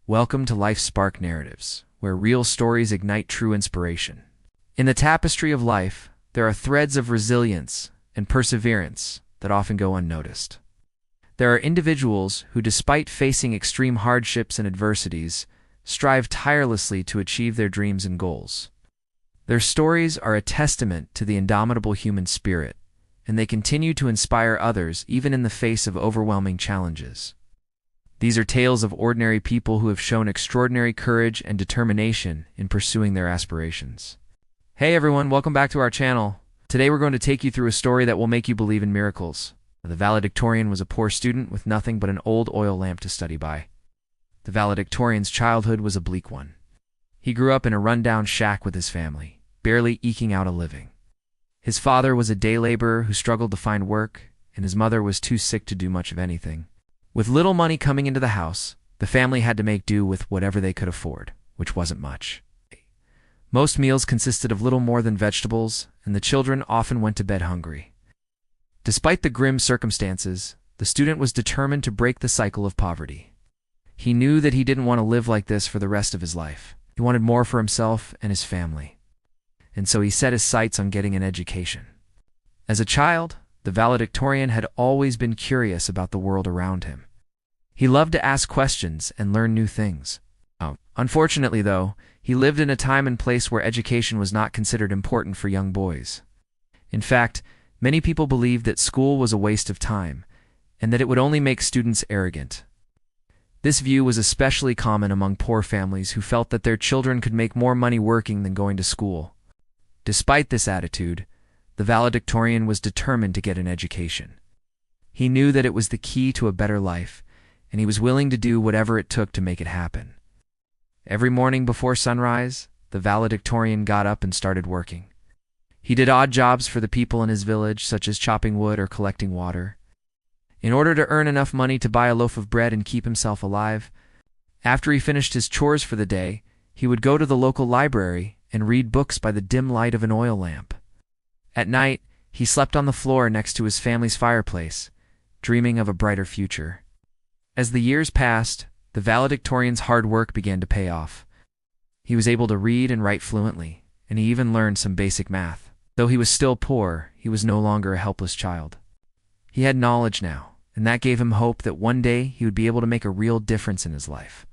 Welcome to Life's Spark Narratives, where real stories ignite true inspiration. In the tapestry of life, there are threads of resilience and perseverance that often go unnoticed. There are individuals who, despite facing extreme hardships and adversities, strive tirelessly to achieve their dreams and goals. Their stories are a testament to the indomitable human spirit, and they continue to inspire others even in the face of overwhelming challenges. These are tales of ordinary people who have shown extraordinary courage and determination in pursuing their aspirations. Hey everyone, welcome back to our channel. Today we're going to take you through a story that will make you believe in miracles. The valedictorian was a poor student with nothing but an old oil lamp to study by. The valedictorian's childhood was a bleak one. He grew up in a rundown shack with his family, barely eking out a living. His father was a day laborer who struggled to find work, and his mother was too sick to do much of anything. With little money coming into the house, the family had to make do with whatever they could afford, which wasn't much. Most meals consisted of little more than vegetables, and the children often went to bed hungry. Despite the grim circumstances, the student was determined to break the cycle of poverty. He knew that he didn't want to live like this for the rest of his life. He wanted more for himself and his family. And so he set his sights on getting an education. As a child, the valedictorian had always been curious about the world around him. He loved to ask questions and learn new things. Unfortunately, though, he lived in a time and place where education was not considered important for young boys. In fact, many people believed that school was a waste of time, and that it would only make students arrogant. This view was especially common among poor families who felt that their children could make more money working than going to school. Despite this attitude, the valedictorian was determined to get an education. He knew that it was the key to a better life, and he was willing to do whatever it took to make it happen. Every morning before sunrise, the valedictorian got up and started working. He did odd jobs for the people in his village, such as chopping wood or collecting water. In order to earn enough money to buy a loaf of bread and keep himself alive, after he finished his chores for the day, he would go to the local library and read books by the dim light of an oil lamp. At night, he slept on the floor next to his family's fireplace, dreaming of a brighter future. As the years passed, the valedictorian's hard work began to pay off. He was able to read and write fluently, and he even learned some basic math. Though he was still poor, he was no longer a helpless child. He had knowledge now, and that gave him hope that one day he would be able to make a real difference in his life.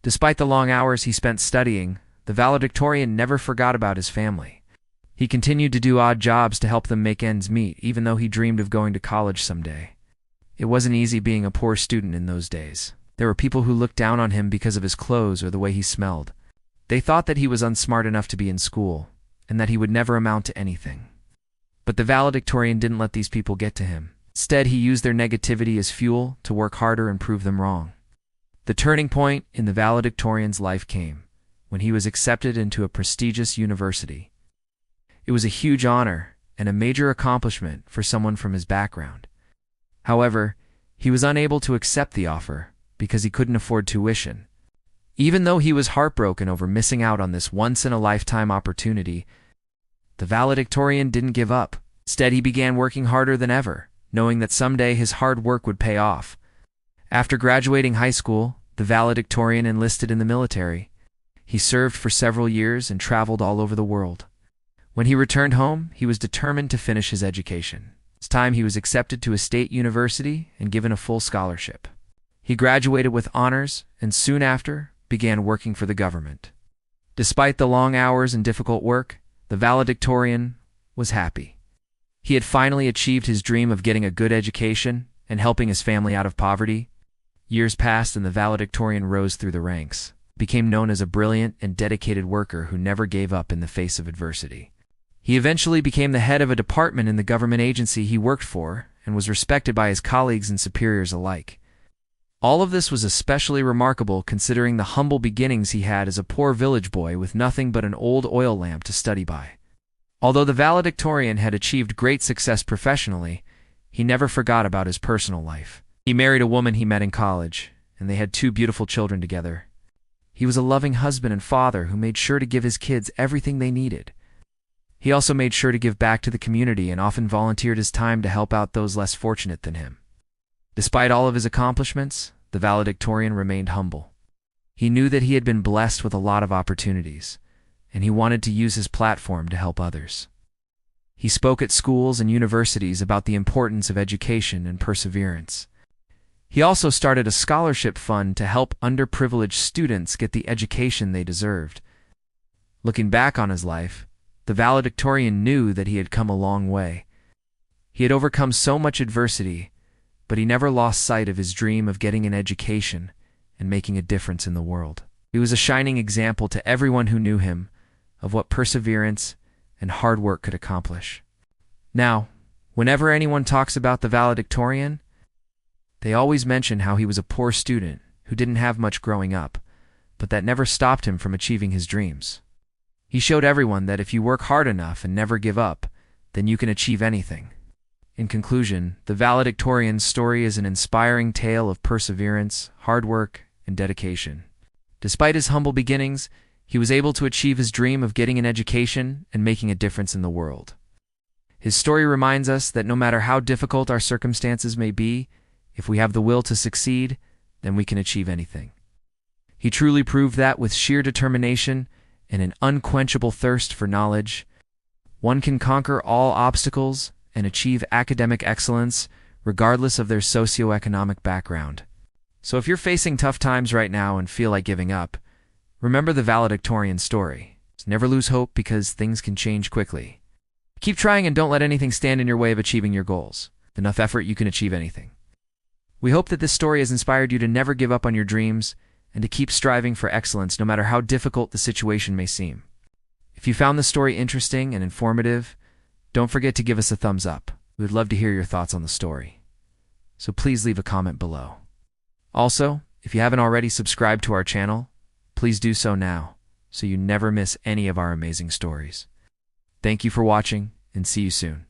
Despite the long hours he spent studying, the valedictorian never forgot about his family. He continued to do odd jobs to help them make ends meet, even though he dreamed of going to college someday. It wasn't easy being a poor student in those days. There were people who looked down on him because of his clothes or the way he smelled. They thought that he was unsmart enough to be in school, and that he would never amount to anything. But the valedictorian didn't let these people get to him. Instead, he used their negativity as fuel to work harder and prove them wrong. The turning point in the valedictorian's life came when he was accepted into a prestigious university. It was a huge honor and a major accomplishment for someone from his background. However, he was unable to accept the offer because he couldn't afford tuition. Even though he was heartbroken over missing out on this once-in-a-lifetime opportunity, the valedictorian didn't give up. Instead, he began working harder than ever, knowing that someday his hard work would pay off. After graduating high school, the valedictorian enlisted in the military. He served for several years and traveled all over the world. When he returned home, he was determined to finish his education. This time he was accepted to a state university and given a full scholarship. He graduated with honors and soon after began working for the government. Despite the long hours and difficult work, the valedictorian was happy. He had finally achieved his dream of getting a good education and helping his family out of poverty. Years passed and the valedictorian rose through the ranks, became known as a brilliant and dedicated worker who never gave up in the face of adversity. He eventually became the head of a department in the government agency he worked for and was respected by his colleagues and superiors alike. All of this was especially remarkable considering the humble beginnings he had as a poor village boy with nothing but an old oil lamp to study by. Although the valedictorian had achieved great success professionally, he never forgot about his personal life. He married a woman he met in college, and they had 2 beautiful children together. He was a loving husband and father who made sure to give his kids everything they needed. He also made sure to give back to the community and often volunteered his time to help out those less fortunate than him. Despite all of his accomplishments, the valedictorian remained humble. He knew that he had been blessed with a lot of opportunities, and he wanted to use his platform to help others. He spoke at schools and universities about the importance of education and perseverance. He also started a scholarship fund to help underprivileged students get the education they deserved. Looking back on his life, the valedictorian knew that he had come a long way. He had overcome so much adversity, but he never lost sight of his dream of getting an education and making a difference in the world. He was a shining example to everyone who knew him of what perseverance and hard work could accomplish. Now, whenever anyone talks about the valedictorian, they always mention how he was a poor student who didn't have much growing up, but that never stopped him from achieving his dreams. He showed everyone that if you work hard enough and never give up, then you can achieve anything. In conclusion, the valedictorian's story is an inspiring tale of perseverance, hard work, and dedication. Despite his humble beginnings, he was able to achieve his dream of getting an education and making a difference in the world. His story reminds us that no matter how difficult our circumstances may be, if we have the will to succeed, then we can achieve anything. He truly proved that with sheer determination and an unquenchable thirst for knowledge, one can conquer all obstacles and achieve academic excellence regardless of their socioeconomic background. So if you're facing tough times right now and feel like giving up, remember the valedictorian story. Never lose hope because things can change quickly. Keep trying and don't let anything stand in your way of achieving your goals. With enough effort, you can achieve anything. We hope that this story has inspired you to never give up on your dreams and to keep striving for excellence no matter how difficult the situation may seem. If you found the story interesting and informative, don't forget to give us a thumbs up. We would love to hear your thoughts on the story. So please leave a comment below. Also, if you haven't already subscribed to our channel, please do so now so you never miss any of our amazing stories. Thank you for watching and see you soon.